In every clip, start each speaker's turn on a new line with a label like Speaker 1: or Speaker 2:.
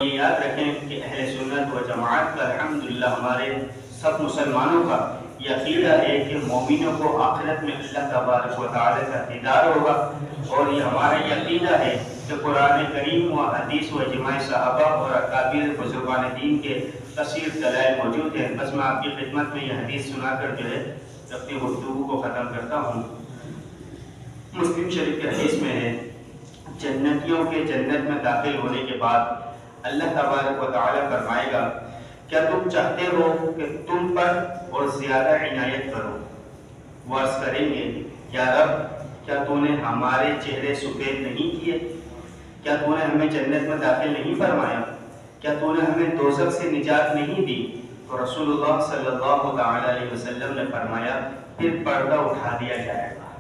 Speaker 1: یہ یاد رکھیں کہ اہل سنت و جماعت کا الحمدللہ ہمارے سب مسلمانوں کا یہ عقیدہ ہے کہ مومنوں کو آخرت میں اللہ تبارک و تعالی کا دیدار ہوگا، اور یہ ہمارا یہ عقیدہ ہے کہ قرآن کریم و حدیث و اجماع صحابہ اور اکابر بزرگان دین کے کثیر دلائل موجود ہیں۔ بس میں آپ کی خدمت میں یہ حدیث سنا کر جو ہے اپنی گفتگو کو ختم کرتا ہوں۔ مسلم شریف کے حدیث میں ہے، جنتیوں کے جنت میں داخل ہونے کے بعد اللہ تبارک و تعالی فرمائے گا، کیا تم چاہتے ہو کہ تم پر اور زیادہ عنایت کرو؟ وہ عرض کریں گے، یا رب، کیا تو نے ہمارے چہرے سفید نہیں کیے؟ کیا تو نے ہمیں جنت میں داخل نہیں فرمایا؟ کیا تو نے ہمیں دوزخ سے نجات نہیں دی؟ تو رسول اللہ صلی اللہ تعالی علیہ وسلم نے فرمایا، پھر پردہ اٹھا دیا جائے گا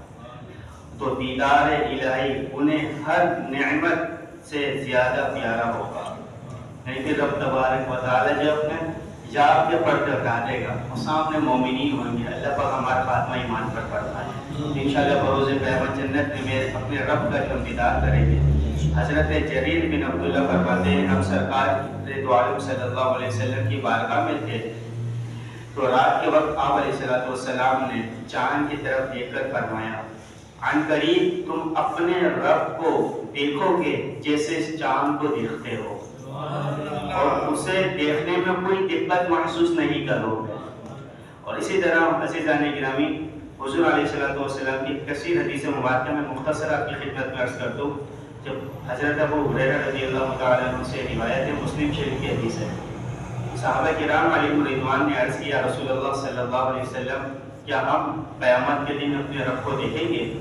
Speaker 1: تو دیدار الہی انہیں ہر نعمت سے زیادہ پیارا ہوگا۔ نہیں کہ رب تبارک و تعالی جب اپنے حجاب کے پردے ہٹا دے گا اور سامنے مومنین ہوں گے، اللہ پاک ہمارا خاتمہ ایمان پر فرمائے۔ انشاءاللہ بروز قیامت جنت میں اپنے رب کا ہم دیدار کریں گے۔ حضرت جریر بن عبداللہ فرماتے ہیں، ہم سرکار دو عالم صلی اللہ علیہ وسلم کی بارگاہ میں تھے تو رات کے وقت آپ علیہ السلام نے چاند کی طرف دیکھ کر فرمایا، عن قریب تم اپنے رب کو دیکھو گے جیسے چاند کو دیکھتے ہو، اور اسے دیکھنے میں کوئی دقت محسوس نہیں کرو گے۔ اور اسی طرح عزیزان گرامی، حضور علیہ السلام کی کثیر حدیث مبارکہ میں مختصر آپ کی خدمت میں عرض کر دوں۔ جب حضرت ابو ہریرہ رضی اللہ تعالیٰ عنہ سے روایت ہے، مسلم شریف کی حدیث ہے، صحابہ کرام علیہم رضوان نے عرض کیا، رسول اللہ صلی اللہ علیہ وسلم، کیا ہم قیامت کے دن اپنے رب کو دیکھیں گے؟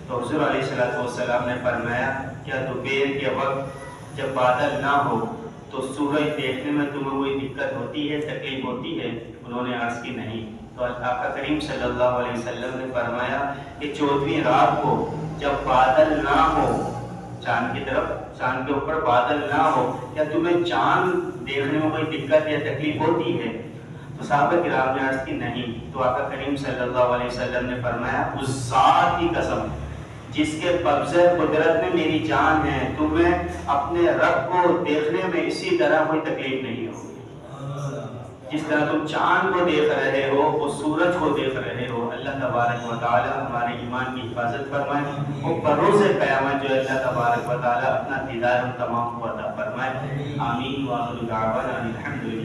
Speaker 1: تو حضور علیہ السلام نے فرمایا، کیا دوپہر کے وقت جب بادل نہ ہو تو سورج دیکھنے میں تمہیں کوئی دقت ہوتی ہے، تکلیف ہوتی ہے؟ انہوں نے عرض کی نہیں۔ تو آقا کریم صلی اللہ علیہ وسلم نے فرمایا کہ 14ویں رات کو جب بادل نہ ہو، چاند کی طرف، چاند کے اوپر بادل نہ ہو، کیا تمہیں چاند دیکھنے میں کوئی دقت یا تکلیف ہوتی ہے؟ تو صحابہ کرام نے عرض کی نہیں۔ تو آقا کریم صلی اللہ علیہ وسلم نے فرمایا، اس ذات کی قسم جس کے قبضہ قدرت میں میری جان ہے، تمہیں اپنے رب کو دیکھنے میں اسی طرح کوئی تکلیف نہیں ہوگی جس طرح تم چاند کو دیکھ رہے ہو، اس سورج کو دیکھ رہے ہو۔ اللہ تبارک و تعالی ہمارے ایمان کی حفاظت فرمائے اور بروز قیامت جو اللہ تبارک و تعالی اپنا دیدار ہم تمام کو عطا فرمائے۔ آمین۔ وآخر دعوانا الحمدللہ۔